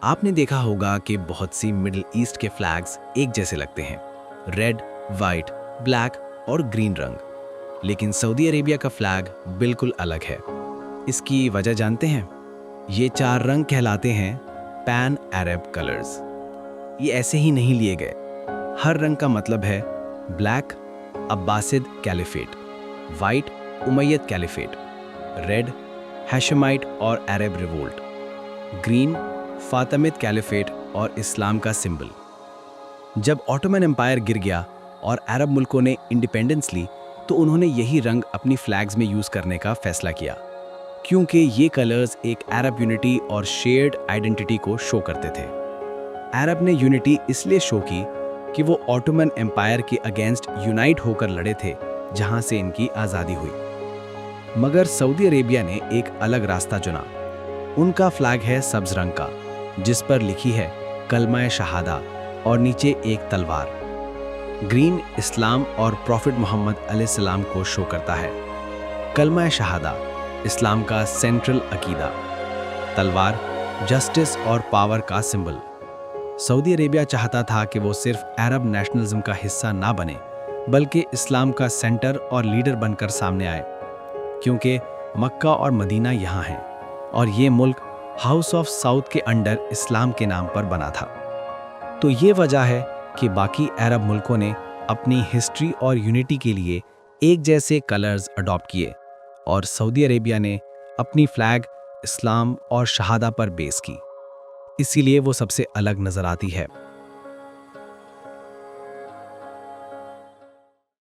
आपने देखा होगा कि बहुत सी मिडिल ईस्ट के फ्लैग्स एक जैसे लगते हैं, रेड, वाइट, ब्लैक और ग्रीन रंग। लेकिन सऊदी अरेबिया का फ्लैग बिल्कुल अलग है। इसकी वजह जानते हैं? ये 4 रंग कहलाते हैं पैन अरब कलर्स। ये ऐसे ही नहीं लिए गए। हर रंग का मतलब है black Abbasid caliphate, white Umayyad caliphate, red Hashemite और Arab revolt, green Fatimid caliphate और इस्लाम का सिंबल। जब ऑटोमन एम्पायर गिर गया और अरब मुल्कों ने इंडिपेंडेंस ली तो उन्होंने यही रंग अपनी फ्लैग्स में यूज करने का फैसला किया, क्योंकि ये कलर्स एक अरब यूनिटी और शेयर्ड आइडेंटिटी को शो करते थे। अरब ने यूनिटी इसलिए शो की कि वो ऑटोमन एम्पायर के अगेंस्ट यूनाइट होकर लड़े थे, जहां से इनकी आज़ादी हुई। मगर सऊदी अरेबिया ने एक अलग रास्ता चुना। उनका फ्लैग है सब्ज रंग का, जिस पर लिखी है कलमा शहादा और नीचे एक तलवार। ग्रीन इस्लाम और प्रॉफिट मोहम्मद अलैहिस्सलाम को शो करता है। कलमा शहादा इस्लाम का सेंट्रल अकीदा, तलवार जस्टिस और पावर का सिंबल। सऊदी अरेबिया चाहता था कि वो सिर्फ अरब नेशनलिज्म का हिस्सा ना बने, बल्कि इस्लाम का सेंटर और लीडर बनकर सामने आए, क्योंकि मक्का और मदीना यहाँ हैं और ये मुल्क हाउस ऑफ साउथ के अंडर इस्लाम के नाम पर बना था। तो ये वजह है कि बाकी अरब मुल्कों ने अपनी हिस्ट्री और यूनिटी के लिए एक जैसे कलर्स अडॉप्ट किए और सऊदी अरेबिया ने अपनी फ्लैग इस्लाम और शहादा पर बेस की। इसीलिए वो सबसे अलग नजर आती है।